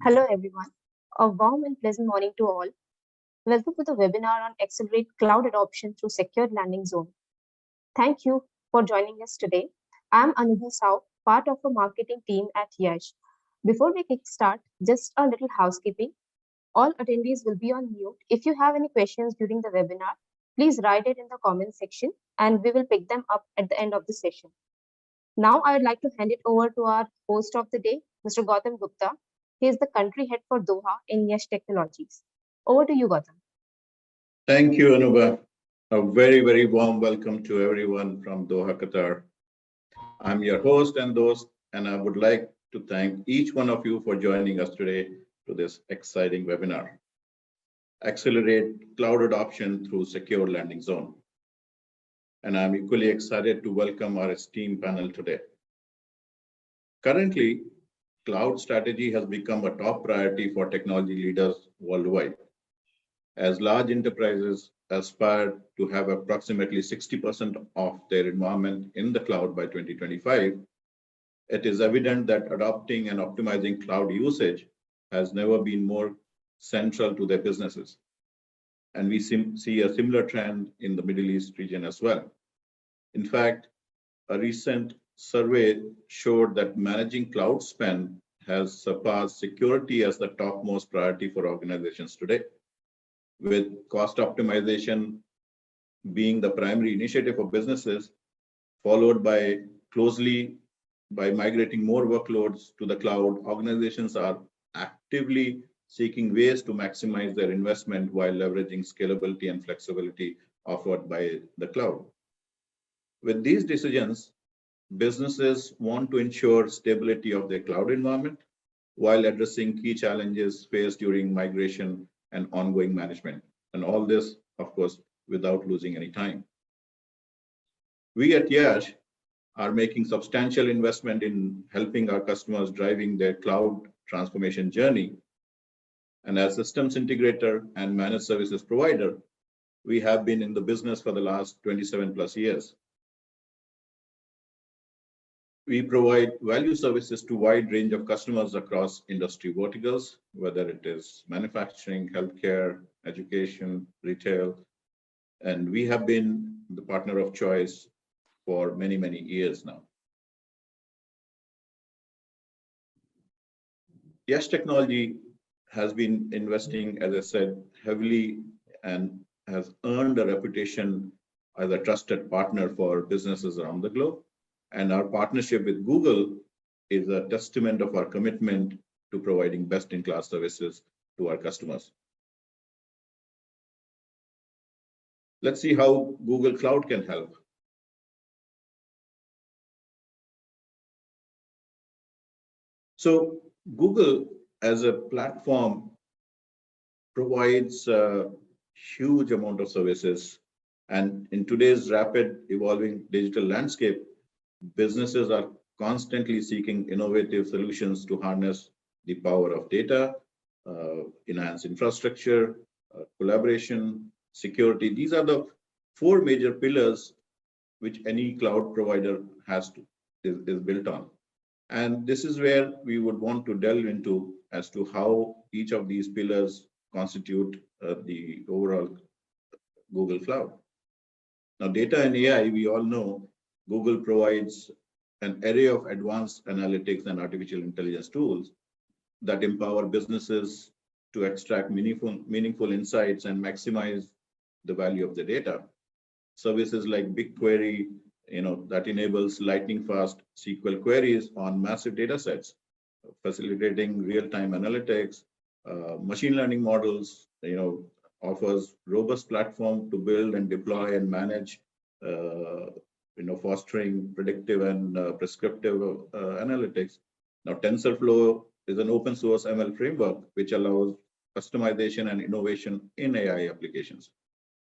Hello everyone. A warm and pleasant morning to all. Welcome to the webinar on Accelerate Cloud Adoption through Secured Landing Zone. Thank you for joining us today. I'm Anubhi Sao, part of a marketing team at YASH. Before we kickstart, just a little housekeeping. All attendees will be on mute. If you have any questions during the webinar, please write it in the comment section and we will pick them up at the end of the session. Now I would like to hand it over to our host of the day, Mr. Gautam Gupta. He is the country head for Doha in YASH Technologies. Over to you, Gautam. Thank you, Anuba. A very warm welcome to everyone from Doha, Qatar. I'm your host and host, and I would like to thank each one of you for joining us today to this exciting webinar. Accelerate Cloud Adoption through Secure Landing Zone. And I'm equally excited to welcome our esteemed panel today. Currently, cloud strategy has become a top priority for technology leaders worldwide. As large enterprises aspire to have approximately 60% of their environment in the cloud by 2025, it is evident that adopting and optimizing cloud usage has never been more central to their businesses. And we see a similar trend in the Middle East region as well. In fact, a recent survey showed that managing cloud spend has surpassed security as the topmost priority for organizations today, with cost optimization being the primary initiative for businesses, followed by migrating more workloads to the cloud. Organizations are actively seeking ways to maximize their investment while leveraging scalability and flexibility offered by the cloud. With these decisions, businesses want to ensure stability of their cloud environment while addressing key challenges faced during migration and ongoing management. And all this, of course, without losing any time. We at YASH are making substantial investment in helping our customers driving their cloud transformation journey. And as systems integrator and managed services provider, we have been in the business for the last 27 plus years. We provide value services to a wide range of customers across industry verticals, whether it is manufacturing, healthcare, education, retail, and we have been the partner of choice for many years now. YASH Technology has been investing, as I said, heavily and has earned a reputation as a trusted partner for businesses around the globe. And our partnership with Google is a testament of our commitment to providing best-in-class services to our customers. Let's see how Google Cloud can help. So Google as a platform provides a huge amount of services. And in today's rapid evolving digital landscape, businesses are constantly seeking innovative solutions to harness the power of data, enhance infrastructure, collaboration, security. These are the four major pillars which any cloud provider is built on. And this is where we would want to delve into as to how each of these pillars constitute the overall Google Cloud. Now, data and AI, we all know Google provides an array of advanced analytics and artificial intelligence tools that empower businesses to extract meaningful insights and maximize the value of the data. Services like BigQuery, that enables lightning-fast SQL queries on massive data sets, facilitating real-time analytics. Machine learning models, offers robust platform to build and deploy and manage fostering predictive and prescriptive analytics. Now, TensorFlow is an open source ML framework which allows customization and innovation in AI applications.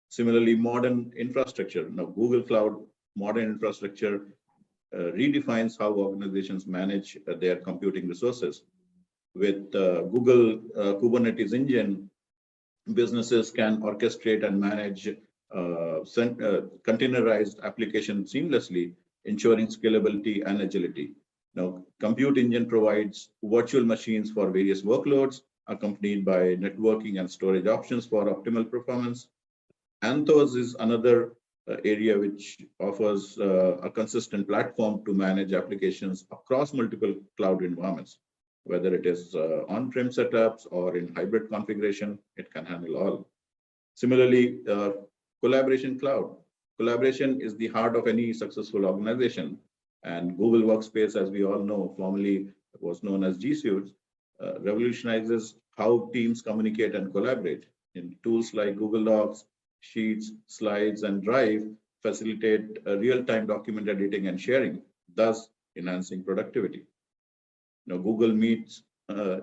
Similarly, modern infrastructure. Now, Google Cloud modern infrastructure redefines how organizations manage their computing resources. With Google Kubernetes engine, businesses can orchestrate and manage containerized applications seamlessly, ensuring scalability and agility. Now, Compute Engine provides virtual machines for various workloads, accompanied by networking and storage options for optimal performance. Anthos is another area which offers a consistent platform to manage applications across multiple cloud environments, whether it is on-prem setups or in hybrid configuration, it can handle all. Similarly, collaboration cloud. Collaboration is the heart of any successful organization. And Google Workspace, as we all know, formerly was known as G Suite, revolutionizes how teams communicate and collaborate. In tools like Google Docs, Sheets, Slides, and Drive facilitate real-time document editing and sharing, thus enhancing productivity. Now, Google Meets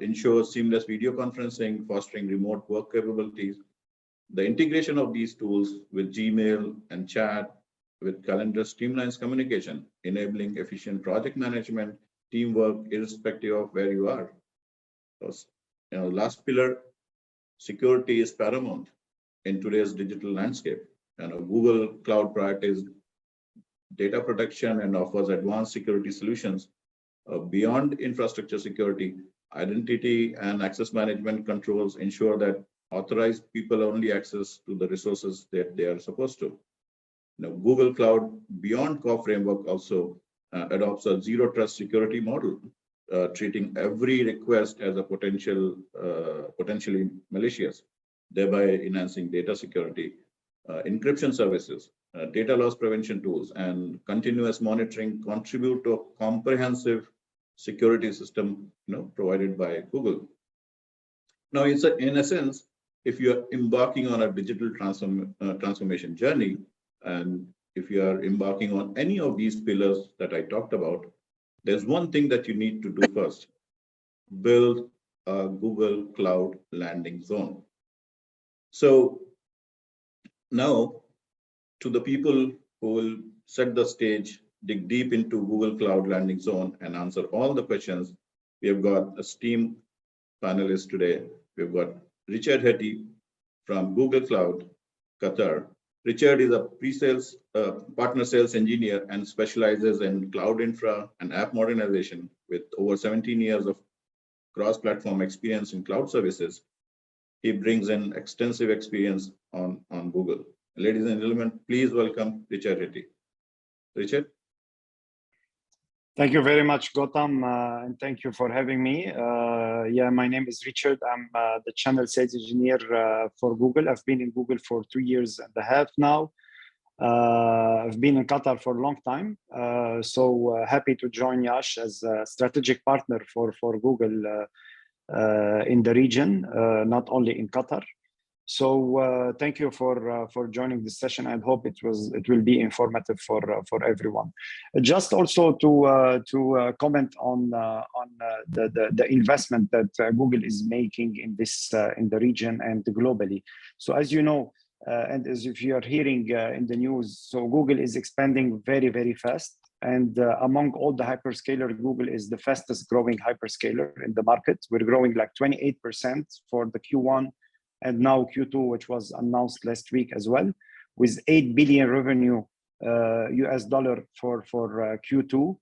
ensures seamless video conferencing, fostering remote work capabilities. The integration of these tools with Gmail and chat with calendar streamlines communication, enabling efficient project management, teamwork, irrespective of where you are. So, last pillar, security is paramount in today's digital landscape. Google Cloud prioritizes data protection and offers advanced security solutions beyond infrastructure security. Identity and access management controls ensure that authorized people only access to the resources that they are supposed to. Now, Google Cloud Beyond Core framework also adopts a zero trust security model, treating every request as a potentially malicious, thereby enhancing data security. Encryption services, data loss prevention tools, and continuous monitoring contribute to a comprehensive security system, provided by Google. Now, in a sense, if you are embarking on a digital transformation journey, and if you are embarking on any of these pillars that I talked about, there's one thing that you need to do first: build a Google Cloud landing zone. So now, to the people who will set the stage, dig deep into Google Cloud landing zone and answer all the questions, we have got esteemed panelists today. We've got Richard Hetty from Google Cloud, Qatar. Richard is a pre-sales partner sales engineer and specializes in cloud infra and app modernization with over 17 years of cross-platform experience in cloud services. He brings in extensive experience on Google. Ladies and gentlemen, please welcome Richard Hetty. Richard? Thank you very much, Gautam, and thank you for having me. My name is Richard. I'm the channel sales engineer for Google. I've been in Google for 2 years and a half now. I've been in Qatar for a long time, so happy to join YASH as a strategic partner for Google in the region, not only in Qatar. So thank you for joining this session. I hope it will be informative for everyone. Just also to comment on the investment that Google is making in the region and globally. So as you know, and as if you are hearing in the news, so Google is expanding very, very fast. And among all the hyperscaler, Google is the fastest growing hyperscaler in the market. We're growing like 28% for the Q1. And now Q2, which was announced last week as well, with 8 billion revenue US dollar for Q2.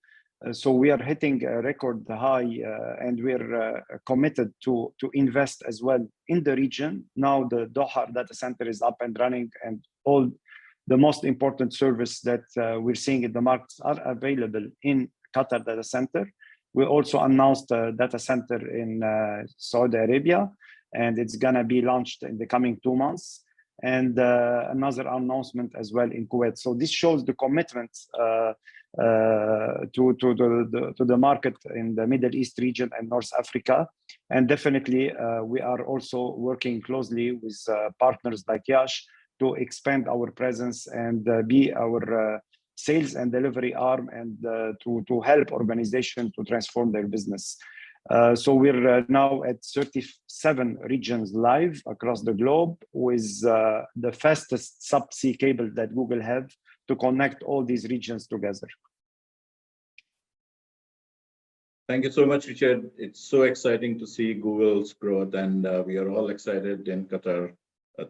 So we are hitting a record high, and we're committed to invest as well in the region. Now the Doha data center is up and running, and all the most important service that we're seeing in the markets are available in Qatar data center. We also announced a data center in Saudi Arabia, and it's gonna be launched in the coming 2 months, and another announcement as well in Kuwait. So this shows the commitment to the market in the Middle East region and North Africa. And definitely we are also working closely with partners like YASH to expand our presence and be our sales and delivery arm, and to help organizations to transform their business. So we're now at 37 regions live across the globe with the fastest subsea cable that Google have to connect all these regions together. Thank you so much, Richard. It's so exciting to see Google's growth, and we are all excited in Qatar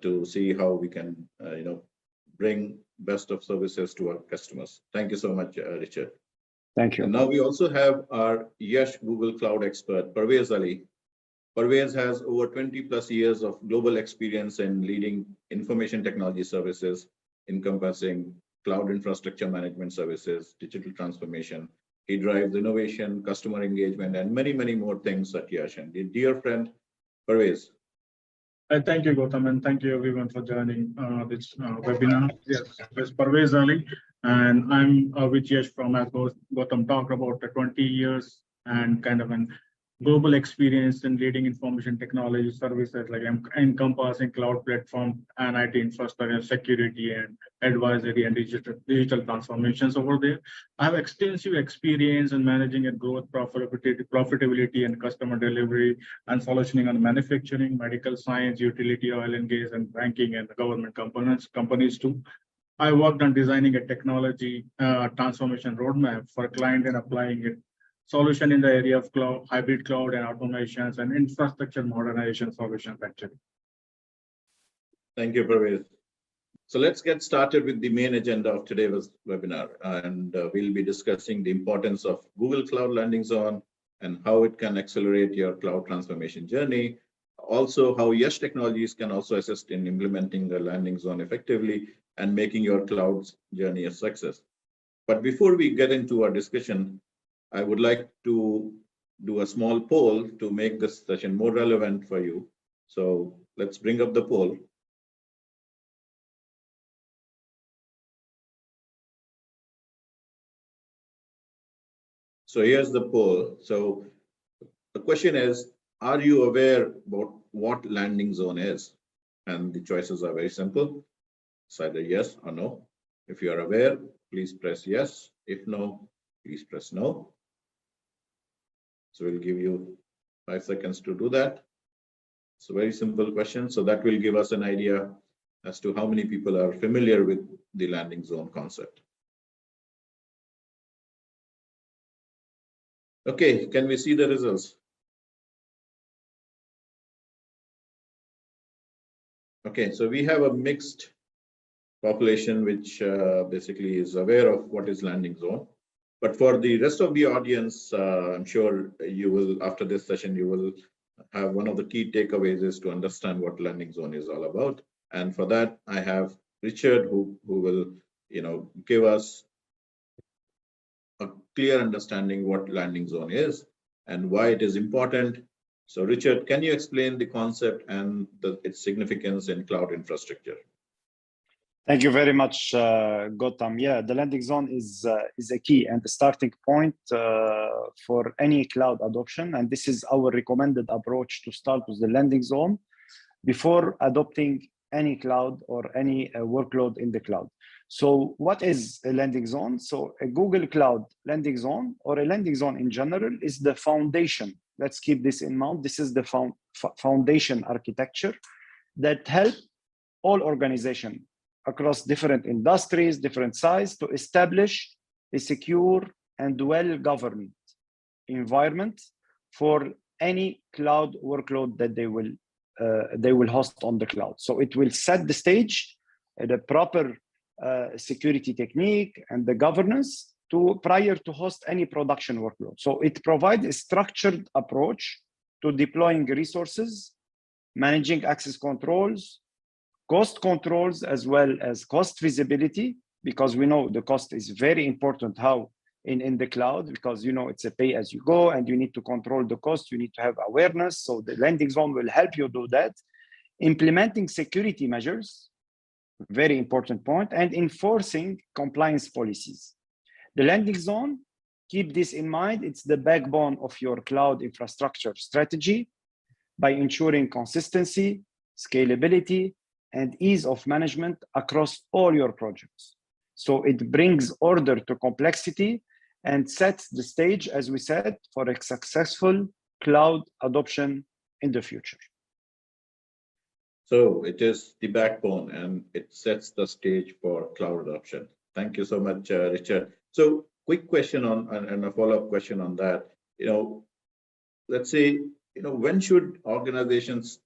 to see how we can, bring best of services to our customers. Thank you so much, Richard. Thank you. And now we also have our YASH Google Cloud expert, Parvez Ali. Parvez has over 20 plus years of global experience in leading information technology services, encompassing cloud infrastructure management services, digital transformation. He drives innovation, customer engagement, and many, many more things at YASH. And dear friend, Parvez. Thank you, Gautam, and thank you everyone for joining this webinar. Yes, it's Parvez Ali, and I'm with Yash from, as Gautam talked about, the 20 years and kind of an global experience in leading information technology services, like encompassing cloud platform and IT infrastructure, security and advisory and digital transformations over there. I have extensive experience in managing and growth, profitability and customer delivery and solutioning on manufacturing, medical science, utility, oil and gas, and banking and government companies too. I worked on designing a technology transformation roadmap for a client and applying it solution in the area of cloud, hybrid cloud and automations and infrastructure modernization solutions actually. Thank you, Parvez. So let's get started with the main agenda of today's webinar. And we'll be discussing the importance of Google Cloud Landing Zone and how it can accelerate your cloud transformation journey. Also, how YASH Technologies can also assist in implementing the landing zone effectively and making your cloud journey a success. But before we get into our discussion, I would like to do a small poll to make this session more relevant for you. So let's bring up the poll. So here's the poll. So the question is, are you aware about what landing zone is? And the choices are very simple. It's either yes or no. If you are aware, please press yes. If no, please press no. So we'll give you 5 seconds to do that. It's a very simple question. So that will give us an idea as to how many people are familiar with the landing zone concept. Okay, can we see the results? Okay, so we have a mixed population which basically is aware of what is landing zone. But for the rest of the audience, I'm sure you will, after this session, you will have one of the key takeaways is to understand what landing zone is all about. And for that, I have Richard who will, give us a clear understanding what landing zone is and why it is important. So Richard, can you explain the concept and its significance in cloud infrastructure? Thank you very much, Gautam. Yeah, the landing zone is a key and the starting point for any cloud adoption. And this is our recommended approach to start with the landing zone before adopting any cloud or any workload in the cloud. So what is a landing zone? So a Google Cloud landing zone or a landing zone in general is the foundation. Let's keep this in mind. This is the foundation architecture that helps all organizations across different industries, different sizes, to establish a secure and well-governed environment for any cloud workload that they will host on the cloud. So it will set the stage, the proper security technique and the governance prior to host any production workload. So it provides a structured approach to deploying resources, managing access controls, cost controls, as well as cost visibility, because we know the cost is very important how in the cloud, because it's a pay as you go and you need to control the cost, you need to have awareness. So the landing zone will help you do that. Implementing security measures, very important point, and enforcing compliance policies. The landing zone, keep this in mind, it's the backbone of your cloud infrastructure strategy by ensuring consistency, scalability, and ease of management across all your projects. So it brings order to complexity and sets the stage, as we said, for a successful cloud adoption in the future. So it is the backbone and it sets the stage for cloud adoption. Thank you so much, Richard. So quick question and a follow-up question on that. Let's say, when should organizations,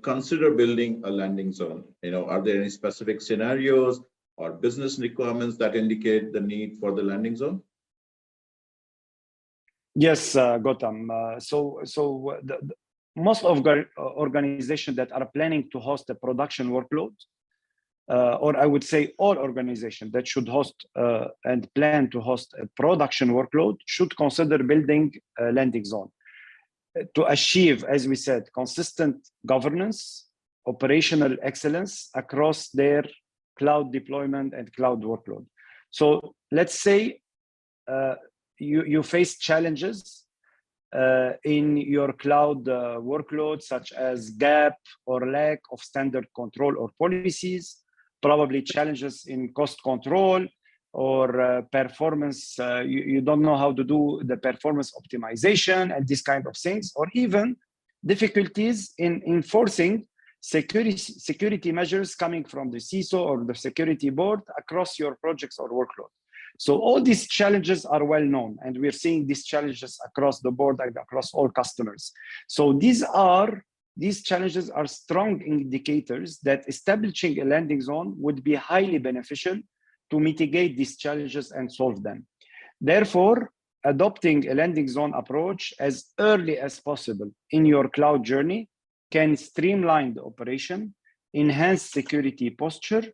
consider building a landing zone? Are there any specific scenarios or business requirements that indicate the need for the landing zone? Yes, Gautam. Most of organizations that are planning to host a production workload, or I would say all organizations that should host and plan to host a production workload should consider building a landing zone to achieve, as we said, consistent governance, operational excellence across their cloud deployment and cloud workload. So let's say you face challenges in your cloud workload, such as gap or lack of standard control or policies, probably challenges in cost control or performance. You don't know how to do the performance optimization and these kind of things, or even difficulties in enforcing security measures coming from the CISO or the security board across your projects or workload. So all these challenges are well known, and we're seeing these challenges across the board and across all customers. So these challenges are strong indicators that establishing a landing zone would be highly beneficial to mitigate these challenges and solve them. Therefore, adopting a landing zone approach as early as possible in your cloud journey can streamline the operation, enhance security posture,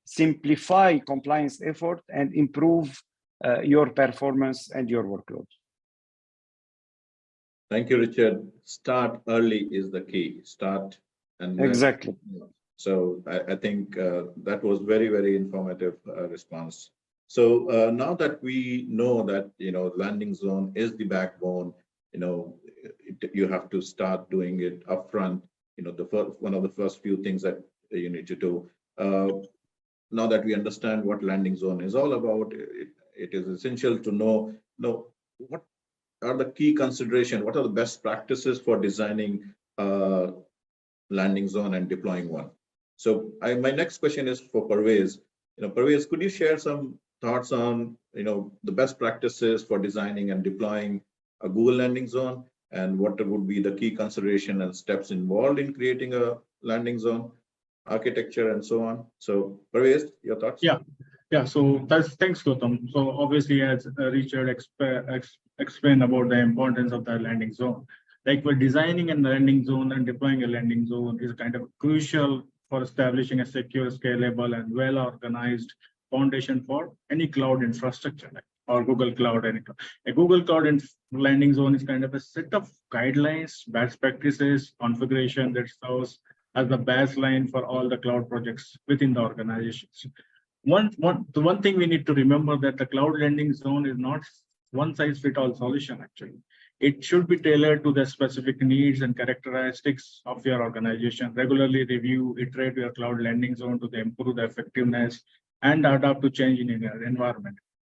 simplify compliance effort, and improve your performance and your workload. Thank you, Richard. Start early is the key. Start and learn. Exactly. So I think that was very, very informative response. So now that we know that, landing zone is the backbone, you have to start doing it upfront. One of the first few things that you need to do. Now that we understand what landing zone is all about, it is essential to know what are the key considerations, what are the best practices for designing a landing zone and deploying one. So my next question is for Parvez. Parvez, could you share some thoughts on the best practices for designing and deploying a Google landing zone, and what would be the key consideration and steps involved in creating a landing zone architecture and so on? So Parvez, your thoughts? Yeah. So thanks, Gautam. So obviously, as Richard explained about the importance of the landing zone, like we're designing a landing zone and deploying a landing zone is kind of crucial for establishing a secure, scalable, and well-organized foundation for any cloud infrastructure, or Google Cloud. A Google Cloud landing zone is kind of a set of guidelines, best practices, configuration that serves as the baseline for all the cloud projects within the organizations. The one thing we need to remember that the cloud landing zone is not one-size-fits-all solution, actually. It should be tailored to the specific needs and characteristics of your organization. Regularly review, iterate your cloud landing zone to improve the effectiveness and adapt to change in your environment.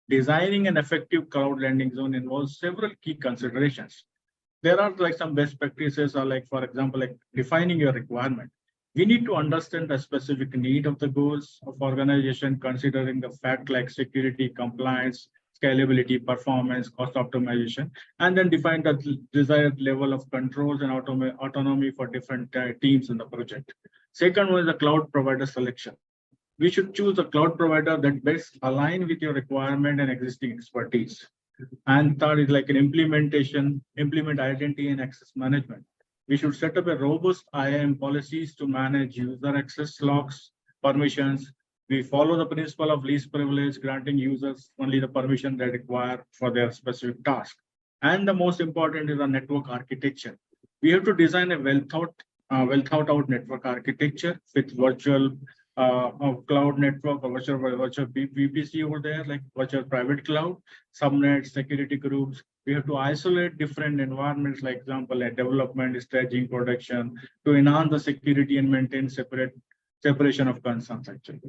Designing an effective cloud landing zone involves several key considerations. There are some best practices, or for example, defining your requirement. We need to understand the specific need of the goals of organization, considering the fact like security, compliance, scalability, performance, cost optimization, and then define the desired level of controls and autonomy for different teams in the project. Second one is the cloud provider selection. We should choose a cloud provider that best align with your requirement and existing expertise. And third is implement identity and access management. We should set up a robust IAM policies to manage user access logs, permissions. We follow the principle of least privilege, granting users only the permission they require for their specific task. And the most important is the network architecture. We have to design a well thought out network architecture with virtual cloud network or virtual VPC over there, like virtual private cloud, subnets, security groups. We have to isolate different environments, like example, development, staging, production, to enhance the security and maintain separation of concerns, actually.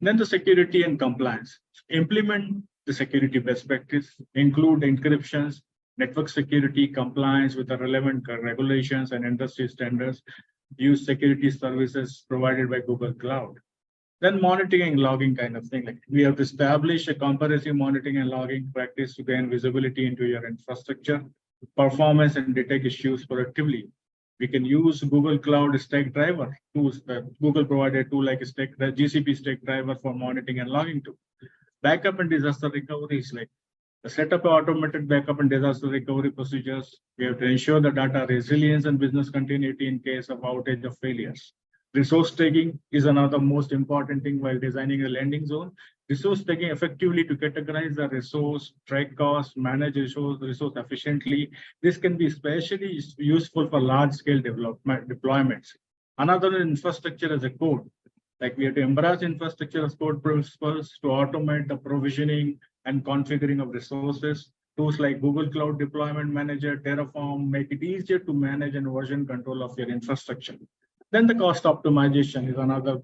Then the security and compliance. Implement the security best practice, include encryptions, network security, compliance with the relevant regulations and industry standards, use security services provided by Google Cloud. Then monitoring and logging kind of thing. Like we have to establish a comprehensive monitoring and logging practice to gain visibility into your infrastructure, performance, and detect issues proactively. We can use Google Cloud Stack Driver tools, the Google provided tool like the GCP Stack Driver for monitoring and logging too. Backup and disaster recovery is like Set up automated backup and disaster recovery procedures. We have to ensure the data resilience and business continuity in case of outage or failures. Resource taking is another most important thing while designing a landing zone. Resource taking effectively to categorize the resource, track costs, manage resource efficiently. This can be especially useful for large-scale development deployments. Another infrastructure as a code. Like we have to embrace infrastructure as code principles to automate the provisioning and configuring of resources. Tools like Google Cloud Deployment Manager, Terraform make it easier to manage and version control of your infrastructure. Then the cost optimization is another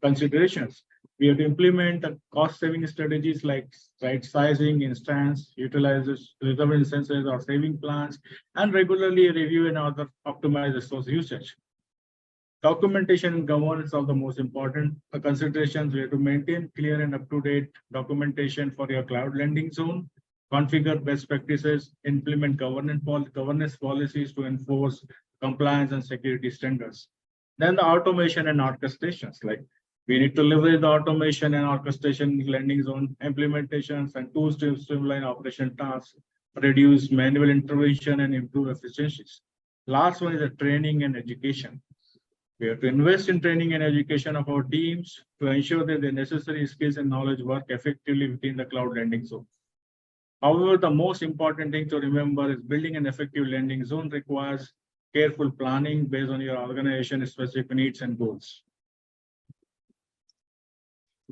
considerations. We have to implement the cost-saving strategies like right sizing, instance, utilizes reserve instances or saving plans, and regularly review and other optimize resource usage. Documentation and governance are the most important considerations. We have to maintain clear and up-to-date documentation for your cloud landing zone, configure best practices, implement governance policies to enforce compliance and security standards. Then the automation and orchestrations, like we need to leverage the automation and orchestration landing zone implementations and tools to streamline operation tasks, reduce manual intervention and improve efficiencies. Last one is the training and education. We have to invest in training and education of our teams to ensure that the necessary skills and knowledge work effectively within the cloud landing zone. However, the most important thing to remember is building an effective landing zone requires careful planning based on your organization's specific needs and goals.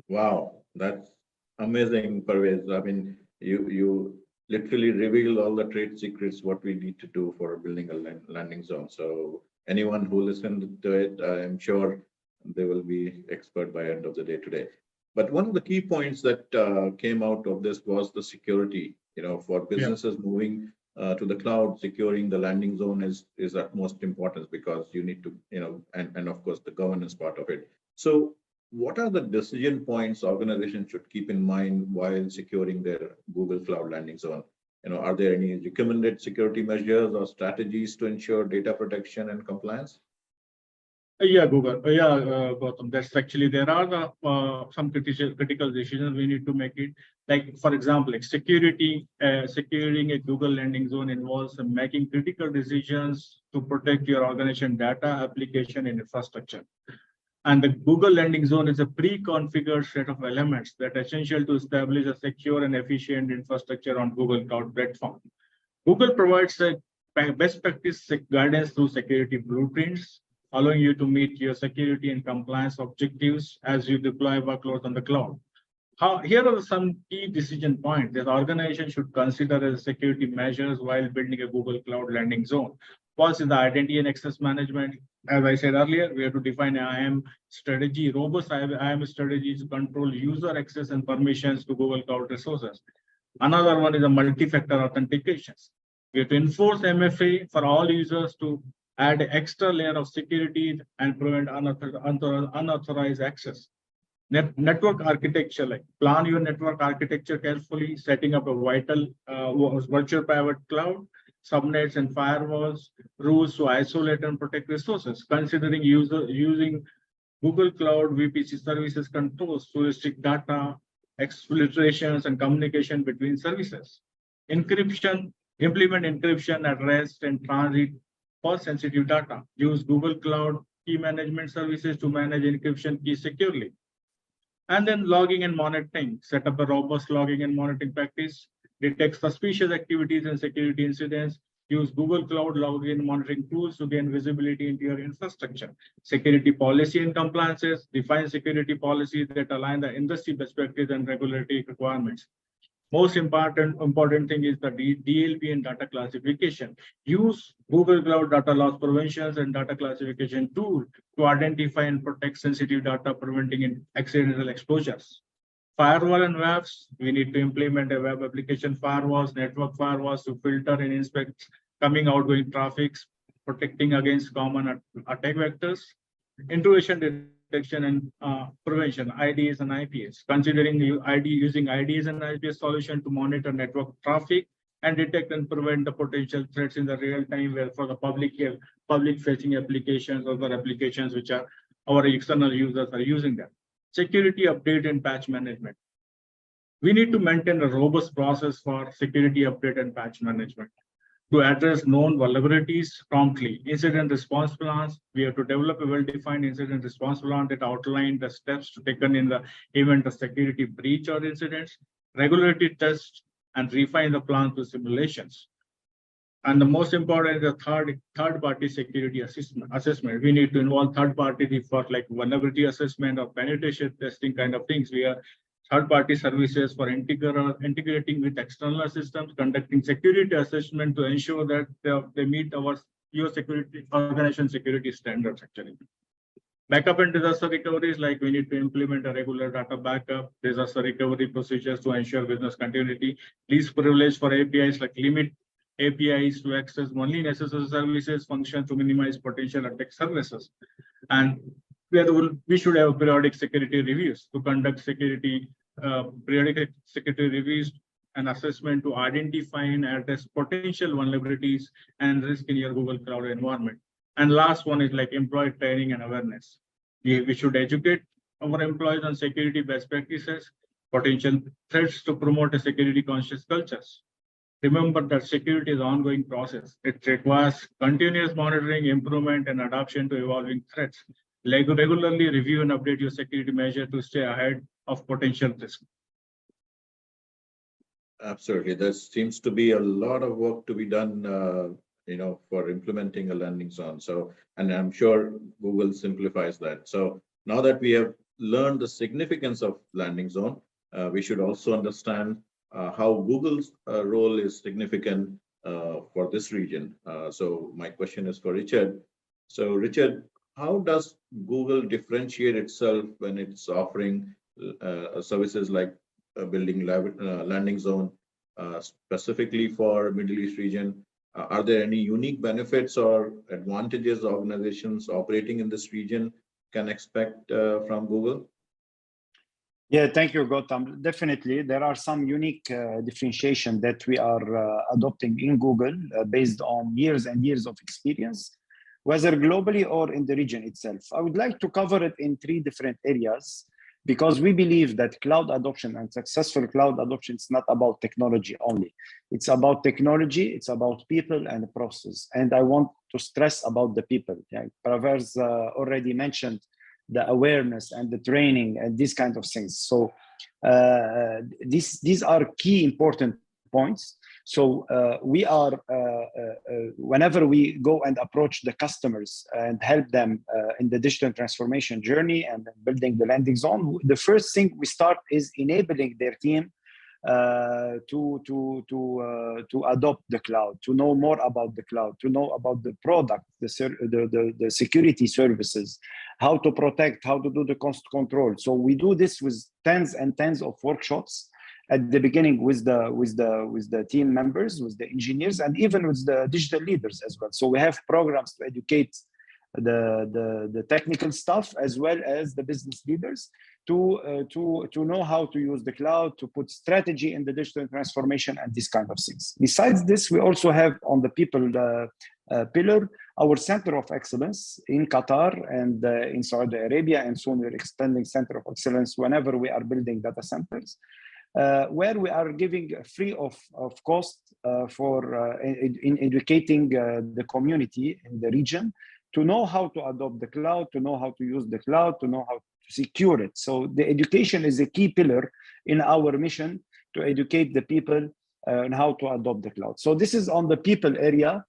Wow, that's amazing, Parvez. I mean, you literally revealed all the trade secrets, what we need to do for building a landing zone. So anyone who listened to it, I'm sure they will be expert by end of the day today. But one of the key points that came out of this was the security. You know, for businesses moving to the cloud, securing the landing zone is utmost importance because you need to, you know, and of course the governance part of it. So what are the decision points organizations should keep in mind while securing their Google Cloud landing zone? You know, are there any recommended security measures or strategies to ensure data protection and compliance? Yeah, Google. Gautam. That's actually there are the some critical decisions we need to make it. Like for example, like security, securing a Google landing zone involves making critical decisions to protect your organization data, application, and infrastructure. And the Google landing zone is a pre-configured set of elements that are essential to establish a secure and efficient infrastructure on Google Cloud platform. Google provides a best practice guidance through security blueprints, allowing you to meet your security and compliance objectives as you deploy workloads on the cloud. Here are some key decision points that organization should consider as security measures while building a Google Cloud landing zone. First is the identity and access management. As I said earlier, we have to define an IAM strategy. Robust IAM strategies control user access and permissions to Google Cloud resources. Another one is a multi-factor authentications. We have to enforce MFA for all users to add an extra layer of security and prevent unauthorized access. Network architecture, like plan your network architecture carefully, setting up a vital virtual private cloud, subnets and firewalls, rules to isolate and protect resources, considering using Google Cloud VPC services controls to restrict data, exfiltrations, and communication between services. Encryption, implement encryption at rest and transit for sensitive data. Use Google Cloud key management services to manage encryption keys securely. And then logging and monitoring, set up a robust logging and monitoring practice, detect suspicious activities and security incidents, use Google Cloud logging and monitoring tools to gain visibility into your infrastructure. Security policy and compliances, define security policies that align the industry best practices and regulatory requirements. Most important thing is the DLP and data classification. Use Google Cloud data loss preventions and data classification tool to identify and protect sensitive data, preventing accidental exposures. Firewall and WAFs, we need to implement a web application firewalls, network firewalls to filter and inspect coming outgoing traffics, protecting against common attack vectors. Intrusion detection and prevention, IDS and IPS, considering using IDS and IPS solution to monitor network traffic and detect and prevent the potential threats in the real time where for the public facing applications or other applications which are our external users are using them. Security update and patch management. We need to maintain a robust process for security update and patch management. To address known vulnerabilities promptly, incident response plans, we have to develop a well-defined incident response plan that outline the steps taken in the event of security breach or incidents, regularity test, and refine the plan to simulations. And the most important is the third-party security assessment. We need to involve third party for like vulnerability assessment or penetration testing kind of things. We are third-party services for integrating with external systems, conducting security assessment to ensure that they meet your security organization security standards actually. Backup and disaster recoveries, like we need to implement a regular data backup, disaster recovery procedures to ensure business continuity, least privilege for APIs, like limit APIs to access only necessary services, function to minimize potential attack services. And we should have periodic security reviews to conduct periodic security reviews and assessment to identify and address potential vulnerabilities and risk in your Google Cloud environment. And last one is like employee training and awareness. We should educate our employees on security best practices, potential threats to promote a security conscious cultures. Remember that security is an ongoing process. It requires continuous monitoring, improvement, and adoption to evolving threats. Regularly review and update your security measure to stay ahead of potential risk. Absolutely. There seems to be a lot of work to be done, for implementing a landing zone. So, and I'm sure Google simplifies that. So now that we have learned the significance of landing zone, we should also understand how Google's role is significant for this region. So my question is for Richard. So Richard, how does Google differentiate itself when it's offering services like building landing zone specifically for Middle East region? Are there any unique benefits or advantages organizations operating in this region can expect from Google? Yeah, thank you, Gautam. Definitely, there are some unique differentiation that we are adopting in Google based on years and years of experience, whether globally or in the region itself. I would like to cover it in 3 different areas because we believe that cloud adoption and successful cloud adoption is not about technology only. It's about technology, it's about people and process. And I want to stress about the people. Yeah, Pravers already mentioned the awareness and the training and these kind of things. So these are key important points. So we are, whenever we go and approach the customers and help them in the digital transformation journey and building the landing zone, the first thing we start is enabling their team to adopt the cloud, to know more about the cloud, to know about the product, the security services, how to protect, how to do the cost control. So we do this with tens and tens of workshops at the beginning with the team members, with the engineers, and even with the digital leaders as well. So we have programs to educate the technical stuff as well as the business leaders to know how to use the cloud, to put strategy in the digital transformation and these kind of things. Besides this, we also have on the people pillar our center of excellence in Qatar and in Saudi Arabia, and soon we're expanding center of excellence whenever we are building data centers. Where we are giving free of cost in educating the community in the region to know how to adopt the cloud, to know how to use the cloud, to know how to secure it. So the education is a key pillar in our mission to educate the people on how to adopt the cloud. So this is on the people area.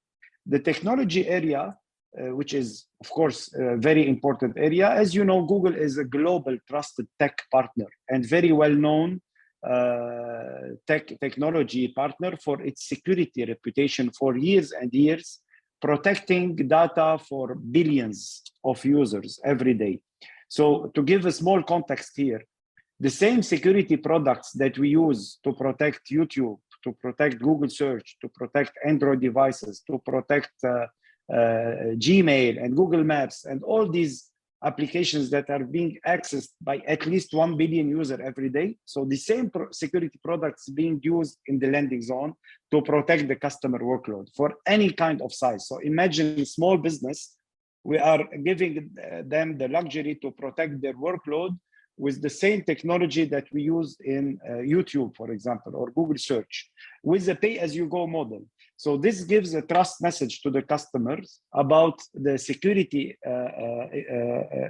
The technology area, which is, of course, a very important area. As you know, Google is a global trusted tech partner and very well-known technology partner for its security reputation for years and years, protecting data for billions of users every day. So to give a small context here, the same security products that we use to protect YouTube, to protect Google search, to protect Android devices, to protect Gmail and Google Maps and all these applications that are being accessed by at least 1 billion users every day. So the same security products being used in the landing zone to protect the customer workload for any kind of size. So imagine a small business, we are giving them the luxury to protect their workload with the same technology that we use in YouTube, for example, or Google search, with a pay-as-you-go model. So this gives a trust message to the customers about the security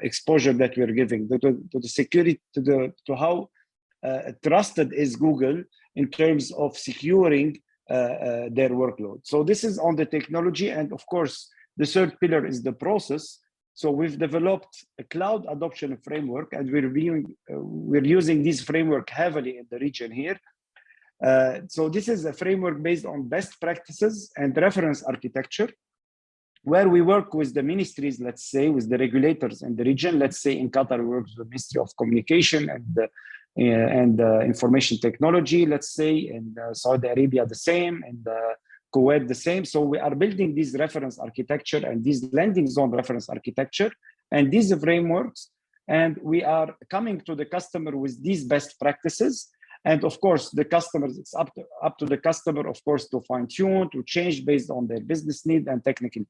exposure that we're giving, to the security, to how trusted is Google in terms of securing their workload. So this is on the technology, and of course, the third pillar is the process. So we've developed a cloud adoption framework, and we're using this framework heavily in the region here. So this is a framework based on best practices and reference architecture, where we work with the ministries, let's say, with the regulators in the region. Let's say in Qatar, we work with the Ministry of Communication and Information Technology. Let's say in Saudi Arabia, the same, and Kuwait, the same. So we are building this reference architecture and this landing zone reference architecture and these frameworks, and we are coming to the customer with these best practices. And of course, the customers, it's up to the customer, of course, to fine tune, to change based on their business need and technical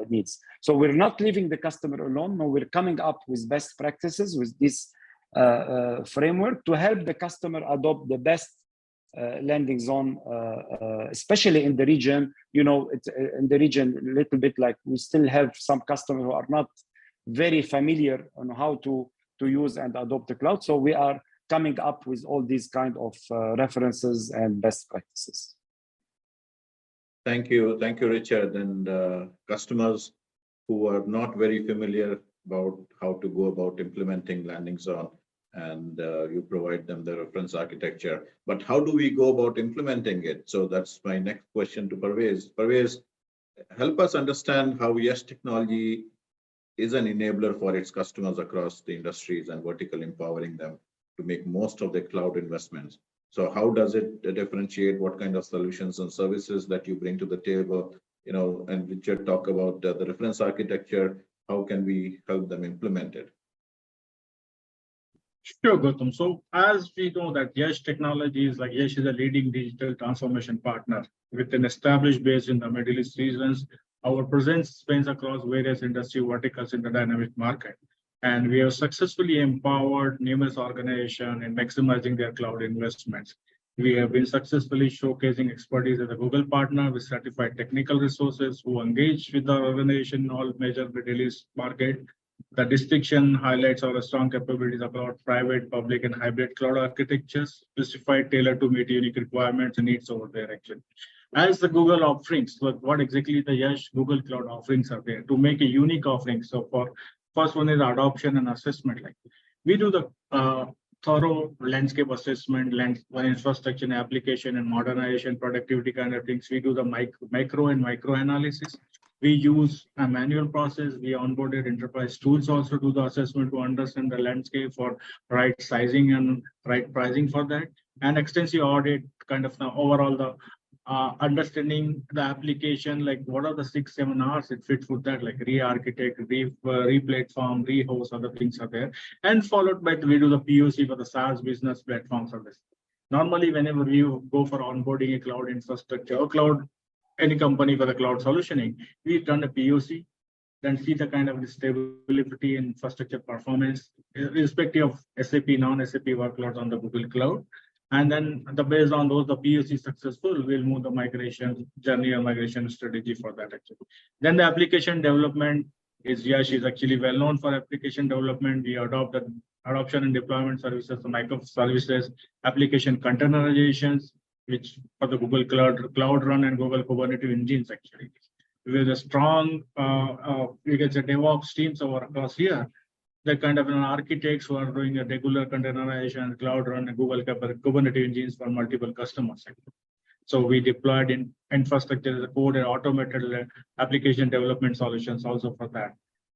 needs. So we're not leaving the customer alone. No, we're coming up with best practices with this framework to help the customer adopt the best landing zone, especially in the region. You know, in the region, a little bit like we still have some customers who are not very familiar on how to use and adopt the cloud. So we are coming up with all these kind of references and best practices. Thank you, Richard. And customers who are not very familiar about how to go about implementing landing zone, and you provide them the reference architecture. But how do we go about implementing it? So that's my next question to Parvez. Parvez, help us understand how YASH Technology is an enabler for its customers across the industries and vertical, empowering them to make most of their cloud investments. So how does it differentiate? What kind of solutions and services that you bring to the table? You know, and Richard talk about the reference architecture. How can we help them implement it? Sure, Gautam. So as we know that YASH Technologies, like YASH is a leading digital transformation partner with an established base in the Middle East regions. Our presence spans across various industry verticals in the dynamic market. And we have successfully empowered numerous organizations in maximizing their cloud investments. We have been successfully showcasing expertise as a Google partner with certified technical resources who engage with the organization in all major Middle East market. The distinction highlights our strong capabilities across private, public, and hybrid cloud architectures, specified, tailored to meet unique requirements and needs over there, actually. As the Google offerings, like what exactly the YASH Google Cloud offerings are there to make a unique offering. So for first one is adoption and assessment. Like we do the thorough landscape assessment, infrastructure and application and modernization, productivity kind of things. We do the macro and micro analysis. We use a manual process. We onboarded enterprise tools also to the assessment to understand the landscape for right sizing and right pricing for that. And extensive audit kind of the overall the understanding the application, like what are the 6-7 hours it fits with that, like re-architect, re-platform, re-host, other things are there. And followed by we do the POC for the SaaS business platform service. Normally, whenever we go for onboarding a cloud infrastructure or cloud, any company for the cloud solutioning, we've done a POC, then see the kind of stability in infrastructure performance, irrespective of SAP, non-SAP workloads on the Google Cloud. And then based on those, the POC successful, we'll move the migration journey or migration strategy for that actually. Then the application development is YASH is actually well known for application development. We adopt the adoption and deployment services, the microservices, application containerizations, which for the Google Cloud Run and Google Kubernetes engines actually. With a strong, we can say DevOps teams over across here. The kind of architects who are doing a regular containerization, Cloud Run, and Google Kubernetes engines for multiple customers. So we deployed in infrastructure as a code and automated application development solutions also for that.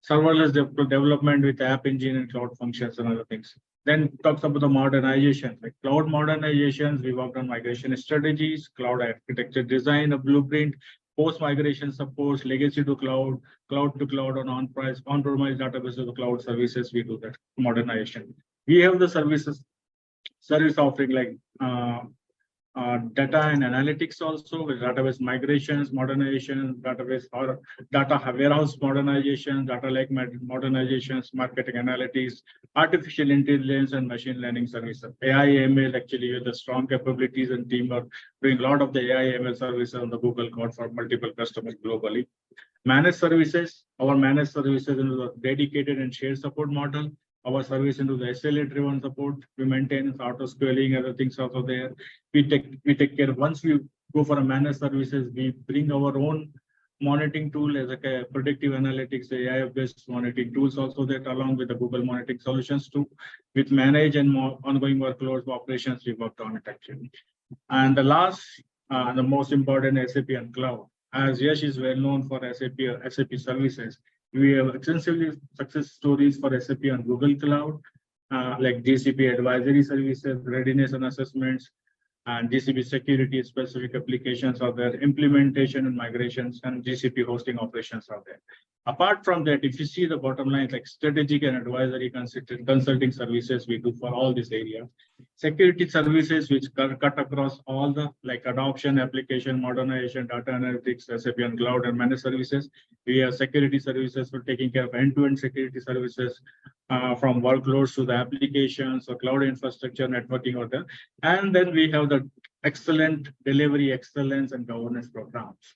Serverless development with app engine and cloud functions and other things. Then talks about the modernization, like cloud modernizations. We worked on migration strategies, cloud architecture design, a blueprint, post-migration supports, legacy to cloud, cloud to cloud on on-premise databases to cloud services. We do that modernization. We have the service offering like data and analytics also, with database migrations, modernization, database or data warehouse modernization, data lake modernizations, marketing analytics, artificial intelligence, and machine learning services. AI ML actually with the strong capabilities and teamwork doing a lot of the AI ML services on the Google Cloud for multiple customers globally. Managed services, our managed services into the dedicated and shared support model. Our service into the SLA-driven support. We maintain auto scaling, other things also there. We take care. Once we go for a managed services, we bring our own monitoring tool as a predictive analytics, AI-based monitoring tools also that along with the Google monitoring solutions too. With manage and more ongoing workloads operations, we worked on it actually. And the last, the most important, SAP and cloud. As Yash is well known for SAP or SAP services, we have extensively success stories for SAP on Google Cloud, like GCP advisory services, readiness and assessments, and GCP security specific applications are there, implementation and migrations, and GCP hosting operations are there. Apart from that, if you see the bottom line, like strategic and advisory consulting services we do for all these areas. Security services, which cut across all the like adoption, application, modernization, data analytics, SAP and cloud and managed services. We have security services for taking care of end-to-end security services from workloads to the applications or cloud infrastructure, networking order. And then we have the excellent delivery excellence and governance programs.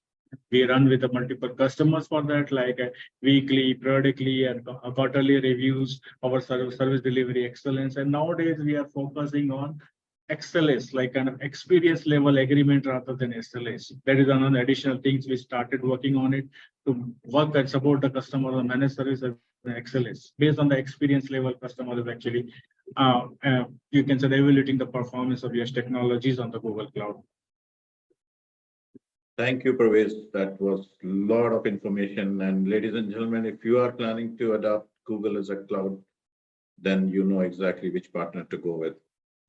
We run with the multiple customers for that, like weekly, periodically, and quarterly reviews, our service delivery excellence. And nowadays we are focusing on XLS, like kind of experience level agreement rather than SLAs. That is another additional things we started working on it to work and support the customer on managed service and XLS. Based on the experience level, customer is actually, you can say, evaluating the performance of YASH Technologies on the Google Cloud. Thank you, Parvez. That was a lot of information. And ladies and gentlemen, if you are planning to adopt Google as a cloud, then you know exactly which partner to go with.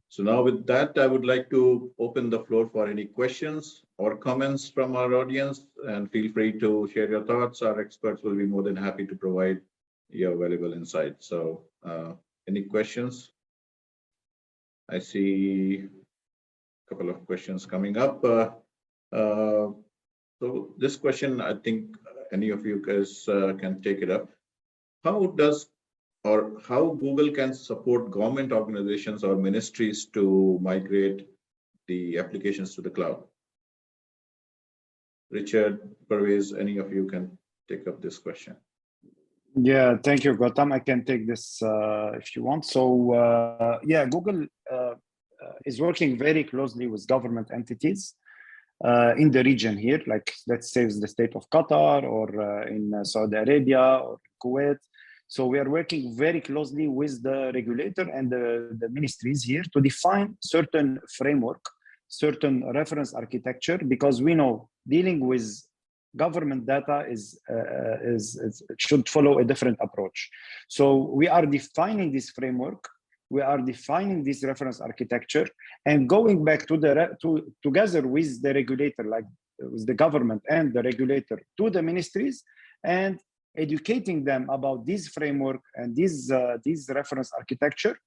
So now with that, I would like to open the floor for any questions or comments from our audience, and feel free to share your thoughts. Our experts will be more than happy to provide your valuable insights. So any questions? I see a couple of questions coming up. So this question, I think any of you guys can take it up. How Google can support government organizations or ministries to migrate the applications to the cloud? Richard, Parvez, any of you can take up this question. Yeah, thank you, Gautam. I can take this if you want. So yeah, Google is working very closely with government entities in the region here, like let's say the state of Qatar or in Saudi Arabia or Kuwait. So we are working very closely with the regulator and the ministries here to define certain framework, certain reference architecture, because we know dealing with government data should follow a different approach. So we are defining this framework, we are defining this reference architecture, and going back to together with the regulator, like with the government and the regulator, to the ministries, and educating them about this framework and this reference architecture,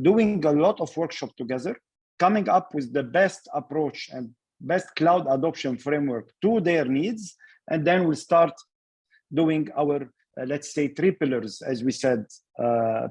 doing a lot of workshop together, coming up with the best approach and best cloud adoption framework to their needs, and then we'll start doing our let's say 3 pillars, as we said,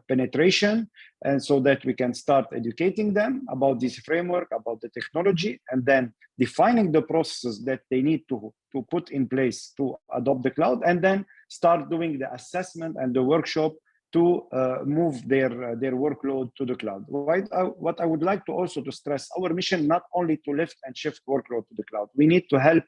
penetration, and so that we can start educating them about this framework, about the technology, and then defining the processes that they need to put in place to adopt the cloud, and then start doing the assessment and the workshop to move their workload to the cloud. What I would like to also to stress, our mission not only to lift and shift workload to the cloud. We need to help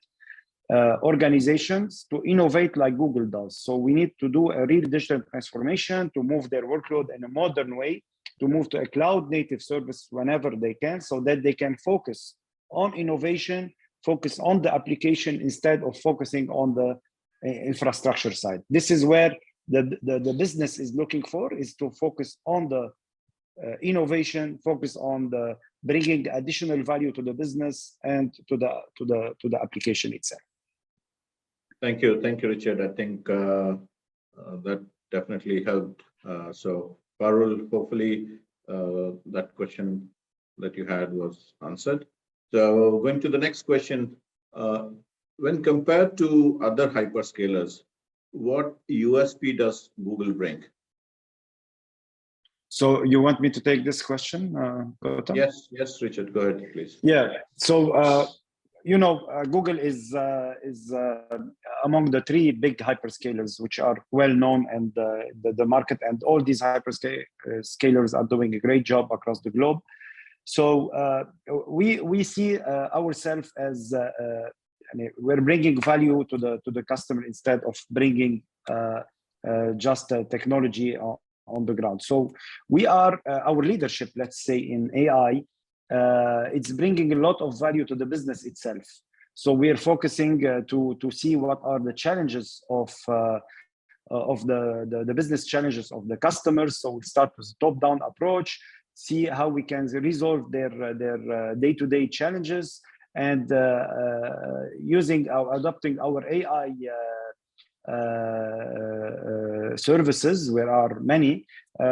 organizations to innovate like Google does. So we need to do a real digital transformation to move their workload in a modern way, to move to a cloud native service whenever they can, so that they can focus on innovation, focus on the application instead of focusing on the infrastructure side. This is where the business is looking for, is to focus on the innovation, focus on the bringing additional value to the business and to the application itself. Thank you, Richard. I think that definitely helped. So Parul, hopefully that question that you had was answered. So going to the next question, when compared to other hyperscalers, what USP does Google bring? So you want me to take this question, Gautam? Yes, Richard, go ahead, please. Yeah. So Google is among the three big hyperscalers, which are well known and the market, and all these hyperscalers are doing a great job across the globe. So we see ourselves as we're bringing value to the customer instead of bringing just technology on the ground. So we are our leadership, let's say, in AI. It's bringing a lot of value to the business itself. So we are focusing to see what are the challenges of the business challenges of the customers. So we start with a top-down approach, see how we can resolve their day-to-day challenges, and adopting our AI services, where are many,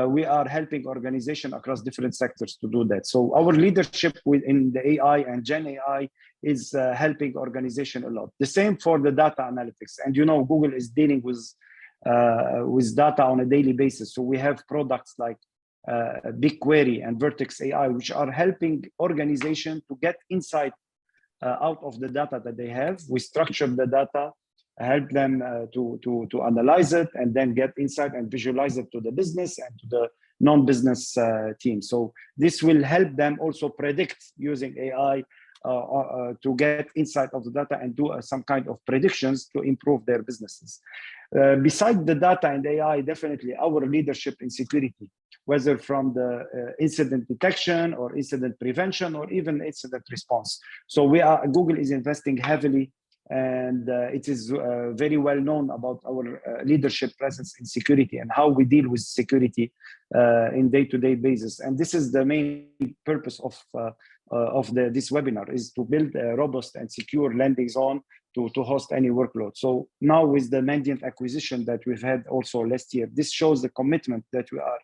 we are helping organizations across different sectors to do that. So our leadership within the AI and Gen AI is helping organization a lot. The same for the data analytics. And Google is dealing with data on a daily basis. So we have products like BigQuery and Vertex AI, which are helping organizations to get insight out of the data that they have. We structure the data, help them to analyze it, and then get insight and visualize it to the business and to the non-business team. So this will help them also predict using AI to get insight of the data and do some kind of predictions to improve their businesses. Besides the data and AI, definitely our leadership in security, whether from the incident detection or incident prevention or even incident response. So Google is investing heavily, and it is very well known about our leadership presence in security and how we deal with security in day-to-day basis. And this is the main purpose of this webinar, is to build a robust and secure landing zone to host any workload. So now with the Mandiant acquisition that we've had also last year, this shows the commitment that we are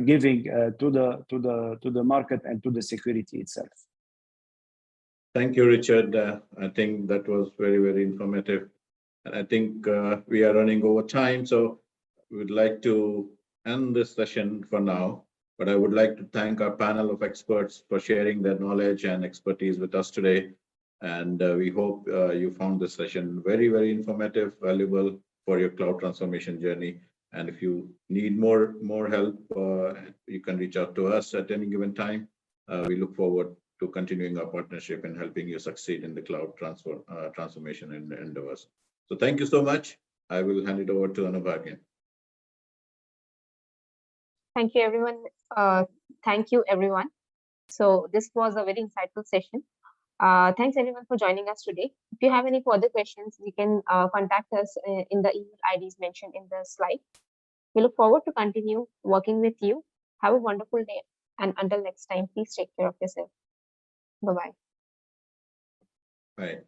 giving to the market and to the security itself. Thank you, Richard. I think that was very, very informative. And I think we are running over time, so we would like to end this session for now. But I would like to thank our panel of experts for sharing their knowledge and expertise with us today. And we hope you found this session very, very informative, valuable for your cloud transformation journey. And if you need more help, you can reach out to us at any given time. We look forward to continuing our partnership and helping you succeed in the cloud transformation endeavors. So thank you so much. I will hand it over to Anubha again. Thank you, everyone. Thank you, everyone. So this was a very insightful session. Thanks, everyone, for joining us today. If you have any further questions, you can contact us in the email IDs mentioned in the slide. We look forward to continue working with you. Have a wonderful day. And until next time, please take care of yourself. Bye-bye. Bye.